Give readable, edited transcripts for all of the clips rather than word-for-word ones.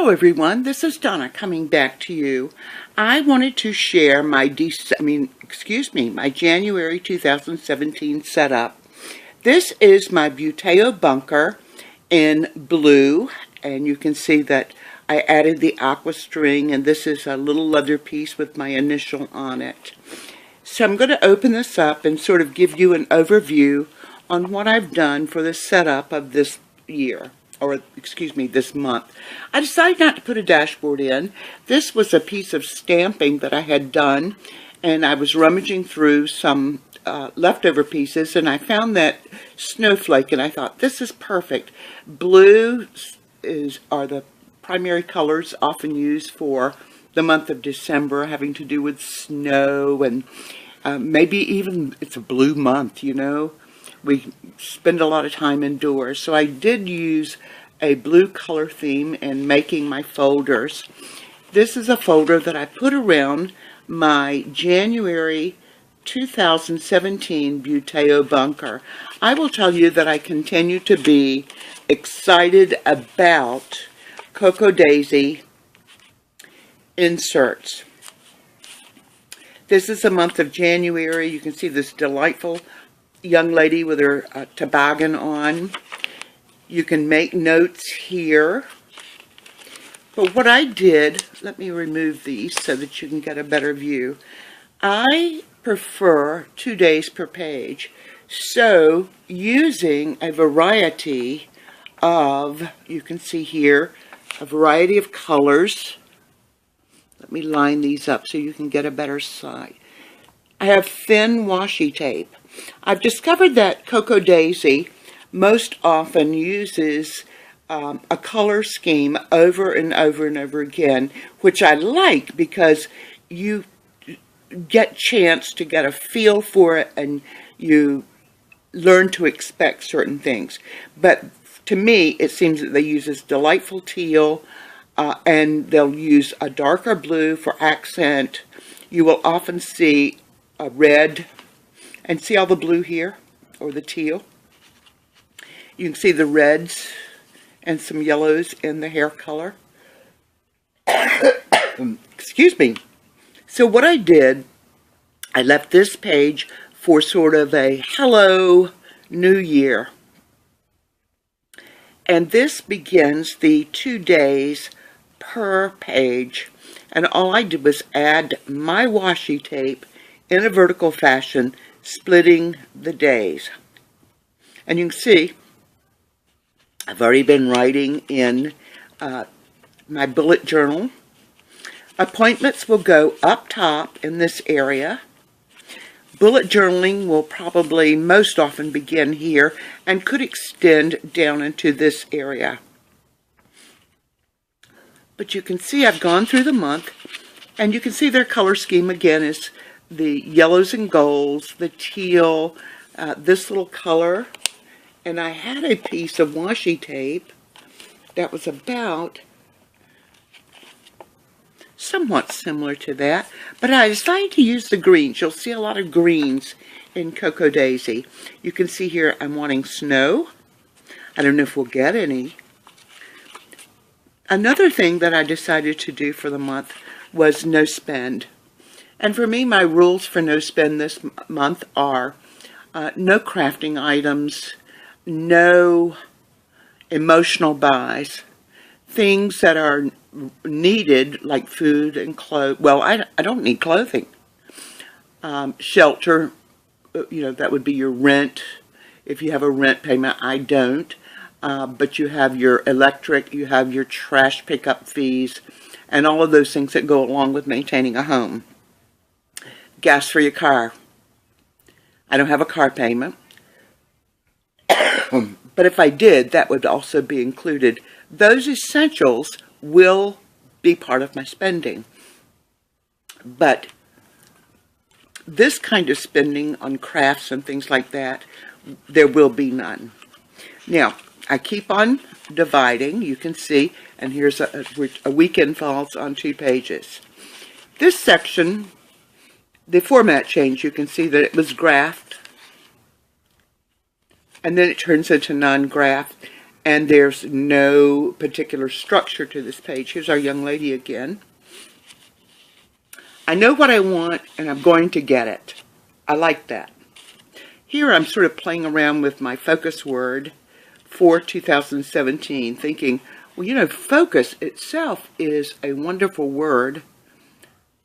Hello everyone, this is Donna coming back to you. I wanted to share my January 2017 setup. This is my Buteo Bunker in blue, and you can see that I added the aqua string, and this is a little leather piece with my initial on it. So I'm going to open this up and sort of give you an overview on what I've done for the setup of this year. This month. I decided not to put a dashboard in. This was a piece of stamping that I had done, and I was rummaging through some leftover pieces, and I found that snowflake, and I thought, this is perfect. Blue are the primary colors often used for the month of December, having to do with snow, and maybe even it's a blue month, you know. We spend a lot of time indoors, so I did use a blue color theme in making my folders. This is a folder that I put around my January 2017 Buteo Bunker. I will tell you that I continue to be excited about Cocoa Daisy inserts. This is the month of January. You can see this delightful young lady with her toboggan on. You can make notes here. But what I did, let me remove these so that you can get a better view. I prefer 2 days per page. So using a variety of, you can see here, a variety of colors. Let me line these up so you can get a better sight. I have thin washi tape. I've discovered that Cocoa Daisy most often uses a color scheme over and over and over again, which I like because you get chance to get a feel for it and you learn to expect certain things. But to me, it seems that they use this delightful teal, and they'll use a darker blue for accent. You will often see a red, and see all the blue here, or the teal. You can see the reds and some yellows in the hair color. Excuse me. So what I did, I left this page for sort of a hello new year. And this begins the 2 days per page. And all I did was add my washi tape in a vertical fashion, splitting the days. And you can see I've already been writing in my bullet journal. Appointments will go up top in this area. Bullet journaling will probably most often begin here and could extend down into this area. But you can see I've gone through the month, and you can see their color scheme again is the yellows and golds, the teal, this little color. And I had a piece of washi tape that was about somewhat similar to that, but I decided to use the greens. You'll see a lot of greens in Cocoa Daisy. You can see here I'm wanting snow. I don't know if we'll get any. Another thing that I decided to do for the month was no spend. And for me, my rules for no spend this month are no crafting items, no emotional buys, things that are needed like food and clothes. Well, I don't need clothing. Shelter, you know, that would be your rent. If you have a rent payment, I don't. But you have your electric, you have your trash pickup fees, and all of those things that go along with maintaining a home. Gas for your car. I don't have a car payment. But if I did, that would also be included. Those essentials will be part of my spending. But this kind of spending on crafts and things like that, there will be none. Now, I keep on dividing, you can see, and here's a weekend falls on 2 pages. This section, the format change, you can see that it was graphed, and then it turns into non-graph. and there's no particular structure to this page. Here's our young lady again. I know what I want, and I'm going to get it. I like that. Here I'm sort of playing around with my focus word for 2017, thinking, well, you know, focus itself is a wonderful word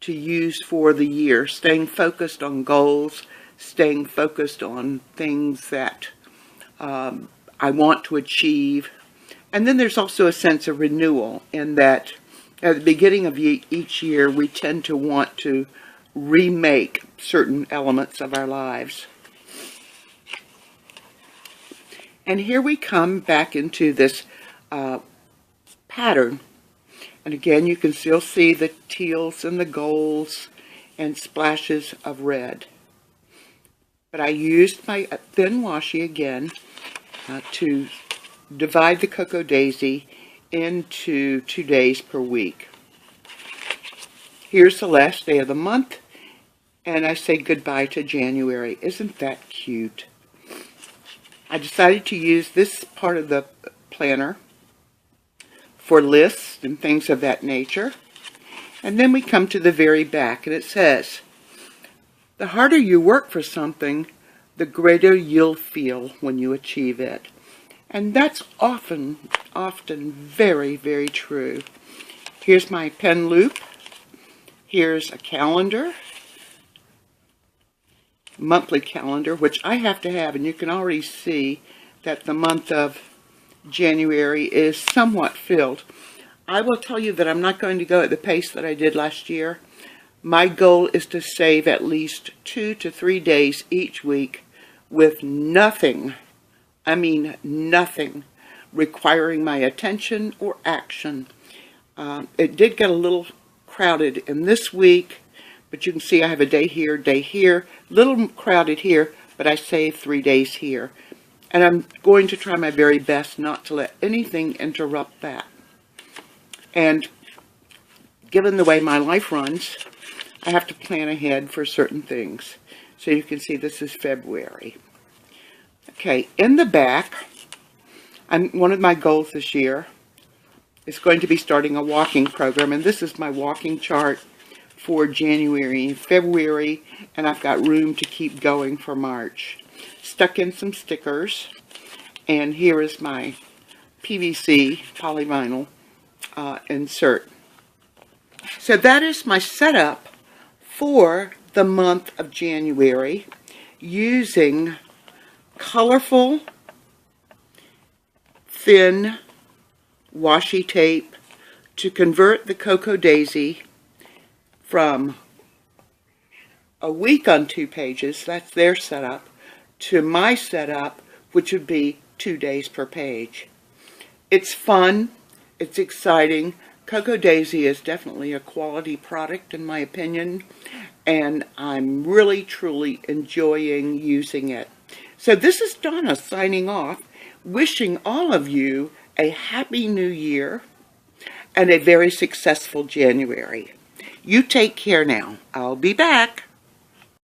to use for the year. Staying focused on goals, staying focused on things that I want to achieve. And then there's also a sense of renewal in that at the beginning of each year, we tend to want to remake certain elements of our lives. And here we come back into this pattern. And again, you can still see the teals and the golds and splashes of red. But I used my thin washi again to divide the Cocoa Daisy into 2 days per week. Here's the last day of the month, and I say goodbye to January. Isn't that cute? I decided to use this part of the planner for lists and things of that nature. And then we come to the very back, and it says, the harder you work for something, the greater you'll feel when you achieve it. And that's often very, very true. Here's my pen loop. Here's a calendar, monthly calendar, which I have to have, and you can already see that the month of January is somewhat filled. I will tell you that I'm not going to go at the pace that I did last year. My goal is to save at least 2 to 3 days each week with nothing, I mean nothing, requiring my attention or action. It did get a little crowded in this week, but you can see I have a day here, little crowded here, but I saved 3 days here. And I'm going to try my very best not to let anything interrupt that. And given the way my life runs, I have to plan ahead for certain things. So you can see this is February. Okay, in the back, one of my goals this year is going to be starting a walking program. And this is my walking chart for January and February. And I've got room to keep going for March. Stuck in some stickers. And here is my PVC polyvinyl insert. So that is my setup for the month of January using colorful, thin washi tape to convert the Cocoa Daisy from a week on 2 pages, that's their setup, to my setup, which would be 2 days per page. It's fun, it's exciting. Cocoa Daisy is definitely a quality product in my opinion, and I'm really truly enjoying using it. So this is Donna signing off, wishing all of you a happy new year and a very successful January. You take care now. I'll be back.